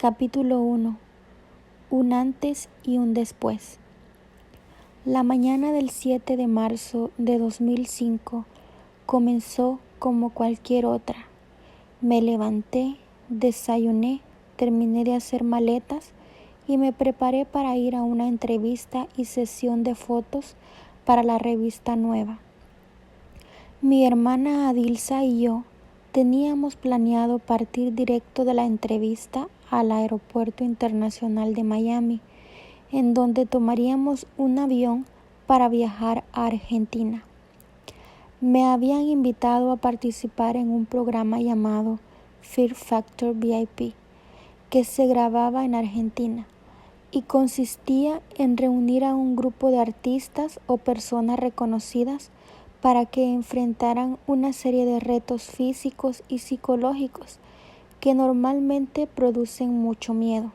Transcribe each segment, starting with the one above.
Capítulo 1. Un antes y un después. La mañana del 7 de marzo de 2005 comenzó como cualquier otra. Me levanté, desayuné, terminé de hacer maletas y me preparé para ir a una entrevista y sesión de fotos para la revista Nueva. Mi hermana Adilsa y yo teníamos planeado partir directo de la entrevista al Aeropuerto Internacional de Miami, en donde tomaríamos un avión para viajar a Argentina. Me habían invitado a participar en un programa llamado Fear Factor VIP, que se grababa en Argentina y consistía en reunir a un grupo de artistas o personas reconocidas para que enfrentaran una serie de retos físicos y psicológicos que normalmente producen mucho miedo.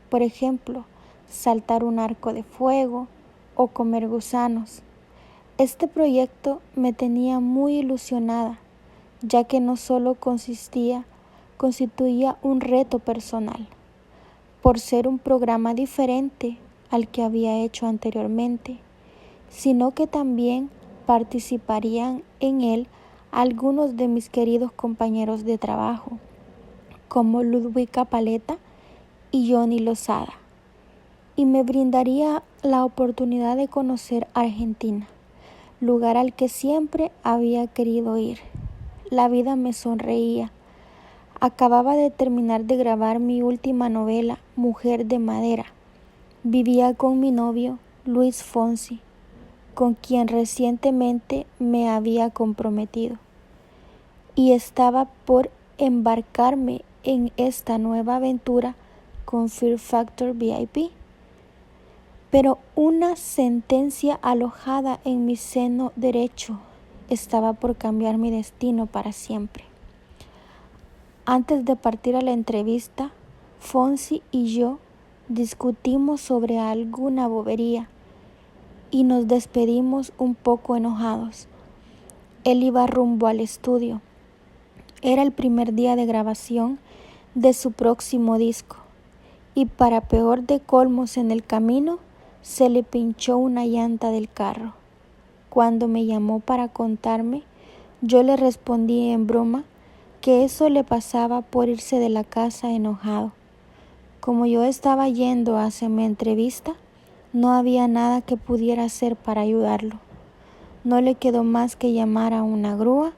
Por ejemplo, saltar un arco de fuego o comer gusanos. Este proyecto me tenía muy ilusionada, ya que no solo constituía un reto personal, por ser un programa diferente al que había hecho anteriormente, sino que también participarían en él algunos de mis queridos compañeros de trabajo, como Ludwika Paleta y Johnny Lozada, y me brindaría la oportunidad de conocer Argentina, lugar al que siempre había querido ir. La vida me sonreía. Acababa de terminar de grabar mi última novela, Mujer de Madera. Vivía con mi novio, Luis Fonsi, con quien recientemente me había comprometido, y estaba por embarcarme en esta nueva aventura con Fear Factor VIP. Pero una sentencia alojada en mi seno derecho estaba por cambiar mi destino para siempre. Antes de partir a la entrevista, Fonsi y yo discutimos sobre alguna bobería y nos despedimos un poco enojados. Él iba rumbo al estudio. Era el primer día de grabación de su próximo disco, y para peor de colmos, en el camino se le pinchó una llanta del carro. Cuando me llamó para contarme, yo le respondí en broma que eso le pasaba por irse de la casa enojado. Como yo estaba yendo hacia mi entrevista, no había nada que pudiera hacer para ayudarlo. No le quedó más que llamar a una grúa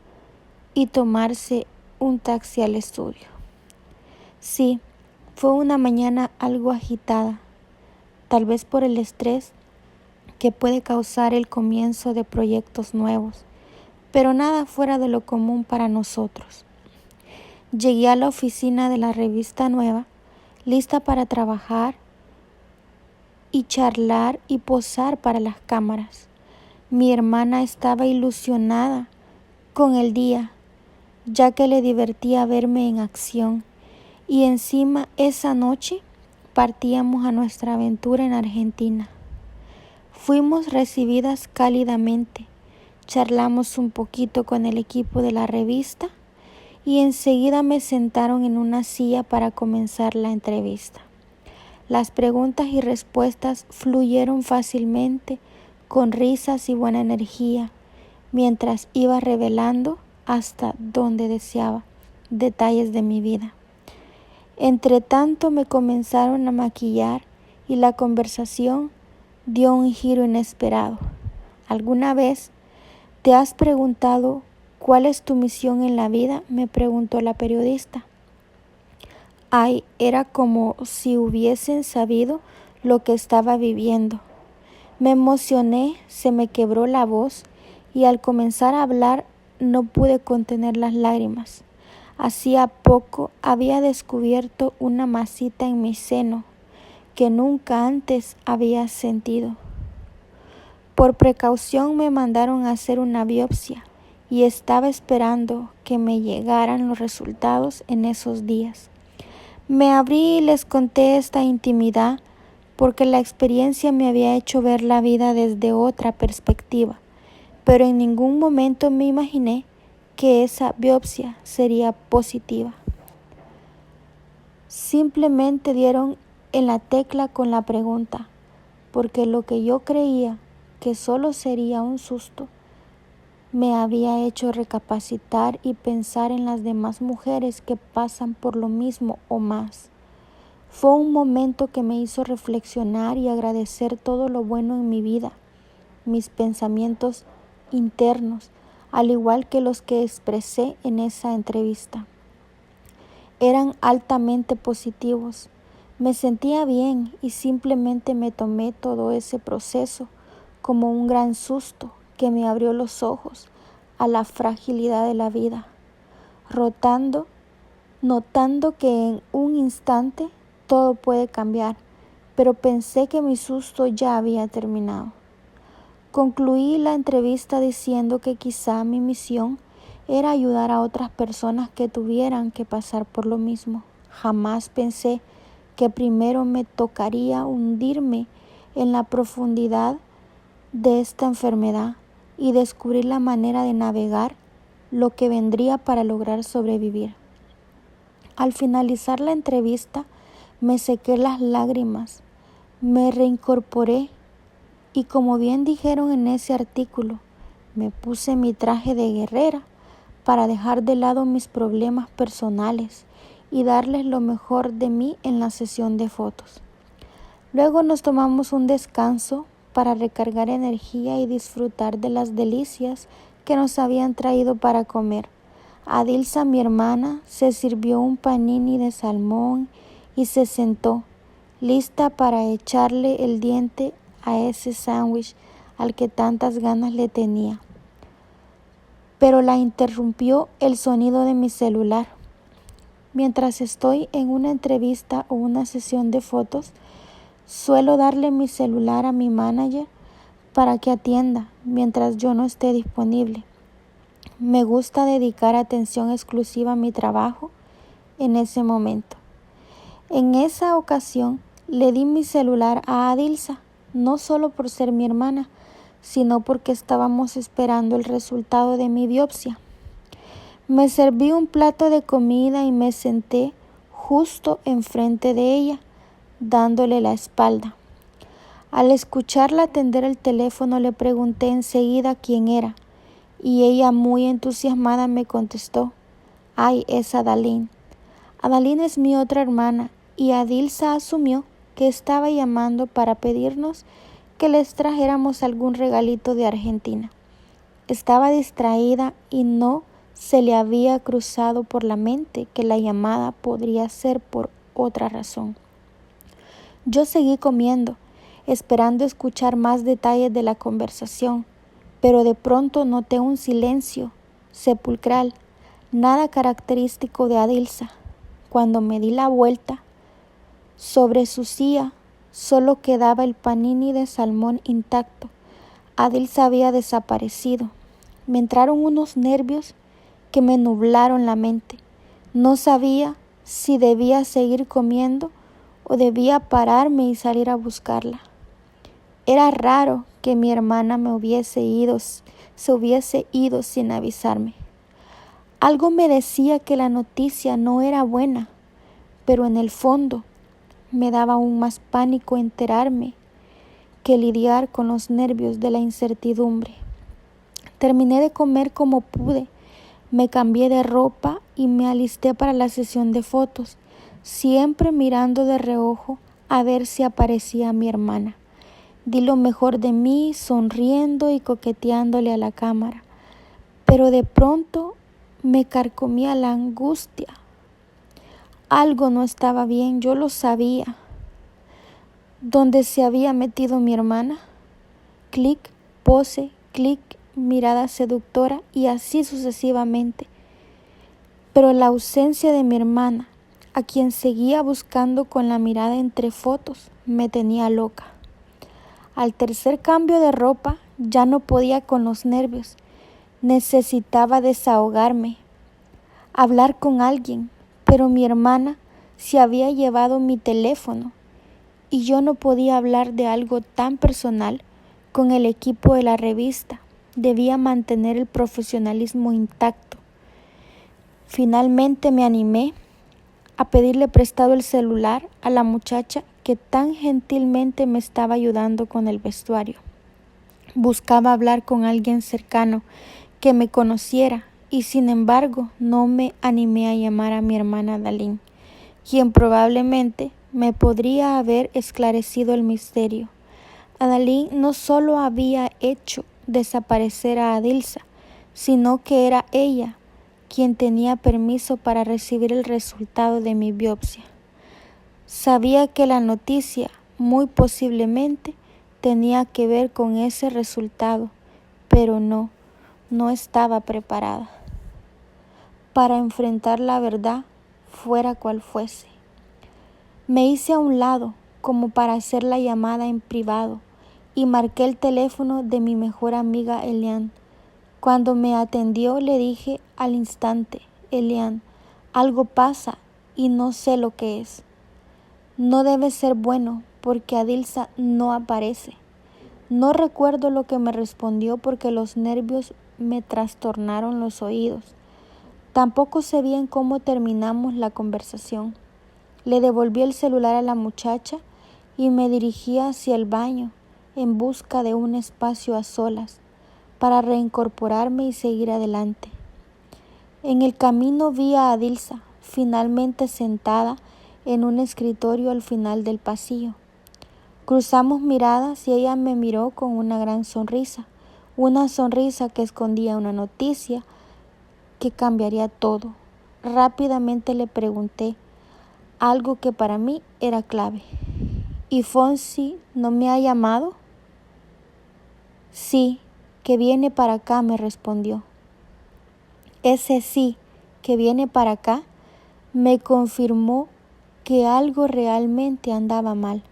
y tomarse un taxi al estudio. Sí, fue una mañana algo agitada, tal vez por el estrés que puede causar el comienzo de proyectos nuevos, pero nada fuera de lo común para nosotros. Llegué a la oficina de la revista Nueva, lista para trabajar y charlar y posar para las cámaras. Mi hermana estaba ilusionada con el día, ya que le divertía verme en acción, y encima esa noche partíamos a nuestra aventura en Argentina. Fuimos recibidas cálidamente, charlamos un poquito con el equipo de la revista y enseguida me sentaron en una silla para comenzar la entrevista. Las preguntas y respuestas fluyeron fácilmente, con risas y buena energía, mientras iba revelando hasta donde deseaba detalles de mi vida. Entre tanto me comenzaron a maquillar y la conversación dio un giro inesperado. ¿Alguna vez te has preguntado cuál es tu misión en la vida?, me preguntó la periodista. Ay, era como si hubiesen sabido lo que estaba viviendo. Me emocioné, se me quebró la voz y al comenzar a hablar no pude contener las lágrimas. Hacía poco había descubierto una masita en mi seno que nunca antes había sentido. Por precaución me mandaron a hacer una biopsia y estaba esperando que me llegaran los resultados en esos días. Me abrí y les conté esta intimidad porque la experiencia me había hecho ver la vida desde otra perspectiva, pero en ningún momento me imaginé que esa biopsia sería positiva. Simplemente dieron en la tecla con la pregunta, porque lo que yo creía que solo sería un susto, me había hecho recapacitar y pensar en las demás mujeres que pasan por lo mismo o más. Fue un momento que me hizo reflexionar y agradecer todo lo bueno en mi vida, mis pensamientos internos, al igual que los que expresé en esa entrevista. Eran altamente positivos. Me sentía bien y simplemente me tomé todo ese proceso como un gran susto que me abrió los ojos a la fragilidad de la vida, notando que en un instante todo puede cambiar, pero pensé que mi susto ya había terminado. Concluí la entrevista diciendo que quizá mi misión era ayudar a otras personas que tuvieran que pasar por lo mismo. Jamás pensé que primero me tocaría hundirme en la profundidad de esta enfermedad y descubrir la manera de navegar lo que vendría para lograr sobrevivir. Al finalizar la entrevista, me sequé las lágrimas, me reincorporé y, como bien dijeron en ese artículo, me puse mi traje de guerrera para dejar de lado mis problemas personales y darles lo mejor de mí en la sesión de fotos. Luego nos tomamos un descanso para recargar energía y disfrutar de las delicias que nos habían traído para comer. Adilsa, mi hermana, se sirvió un panini de salmón y se sentó, lista para echarle el diente a ese sándwich al que tantas ganas le tenía. Pero la interrumpió el sonido de mi celular. Mientras estoy en una entrevista o una sesión de fotos, suelo darle mi celular a mi manager para que atienda mientras yo no esté disponible. Me gusta dedicar atención exclusiva a mi trabajo en ese momento. En esa ocasión le di mi celular a Adilsa, no solo por ser mi hermana, sino porque estábamos esperando el resultado de mi biopsia. Me serví un plato de comida y me senté justo enfrente de ella, dándole la espalda. Al escucharla atender el teléfono le pregunté enseguida quién era y ella muy entusiasmada me contestó: «Ay, es Adalín». Adalín es mi otra hermana y Adilsa asumió que estaba llamando para pedirnos que les trajéramos algún regalito de Argentina. Estaba distraída y no se le había cruzado por la mente que la llamada podría ser por otra razón. Yo seguí comiendo, esperando escuchar más detalles de la conversación, pero de pronto noté un silencio sepulcral, nada característico de Adilsa. Cuando me di la vuelta, sobre su silla solo quedaba el panini de salmón intacto. Adilsa había desaparecido. Me entraron unos nervios que me nublaron la mente. No sabía si debía seguir comiendo o debía pararme y salir a buscarla. Era raro que mi hermana se hubiese ido sin avisarme. Algo me decía que la noticia no era buena, pero en el fondo me daba aún más pánico enterarme que lidiar con los nervios de la incertidumbre. Terminé de comer como pude, me cambié de ropa y me alisté para la sesión de fotos, siempre mirando de reojo a ver si aparecía mi hermana. Di lo mejor de mí, sonriendo y coqueteándole a la cámara, pero de pronto me carcomía la angustia. Algo no estaba bien, yo lo sabía. ¿Dónde se había metido mi hermana? Clic, pose, clic, mirada seductora y así sucesivamente. Pero la ausencia de mi hermana, a quien seguía buscando con la mirada entre fotos, me tenía loca. Al tercer cambio de ropa ya no podía con los nervios. Necesitaba desahogarme, hablar con alguien, pero mi hermana se había llevado mi teléfono y yo no podía hablar de algo tan personal con el equipo de la revista. Debía mantener el profesionalismo intacto. Finalmente me animé a pedirle prestado el celular a la muchacha que tan gentilmente me estaba ayudando con el vestuario. Buscaba hablar con alguien cercano que me conociera y sin embargo no me animé a llamar a mi hermana Adalín, quien probablemente me podría haber esclarecido el misterio. Adalín no solo había hecho desaparecer a Adilsa, sino que era ella quien tenía permiso para recibir el resultado de mi biopsia. Sabía que la noticia muy posiblemente tenía que ver con ese resultado, pero no estaba preparada para enfrentar la verdad fuera cual fuese. Me hice a un lado como para hacer la llamada en privado y marqué el teléfono de mi mejor amiga Elian. Cuando me atendió le dije al instante: Elian, algo pasa y no sé lo que es. No debe ser bueno porque Adilsa no aparece. No recuerdo lo que me respondió porque los nervios me trastornaron los oídos. Tampoco sé bien cómo terminamos la conversación. Le devolví el celular a la muchacha y me dirigí hacia el baño en busca de un espacio a solas para reincorporarme y seguir adelante. En el camino vi a Adilsa finalmente sentada en un escritorio al final del pasillo. Cruzamos miradas y ella me miró con una gran sonrisa, una sonrisa que escondía una noticia que cambiaría todo. Rápidamente le pregunté algo que para mí era clave. ¿Y Fonsi no me ha llamado? Sí, que viene para acá, me respondió. Ese sí, que viene para acá, me confirmó que algo realmente andaba mal.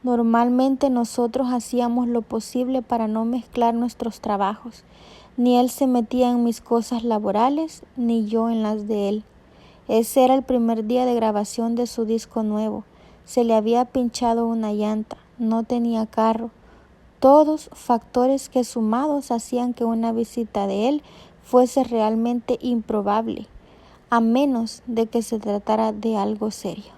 Normalmente nosotros hacíamos lo posible para no mezclar nuestros trabajos. Ni él se metía en mis cosas laborales, ni yo en las de él. Ese era el primer día de grabación de su disco nuevo. Se le había pinchado una llanta, no tenía carro. Todos factores que sumados hacían que una visita de él fuese realmente improbable, a menos de que se tratara de algo serio.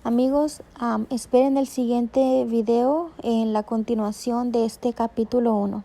Amigos, esperen el siguiente video en la continuación de este capítulo 1.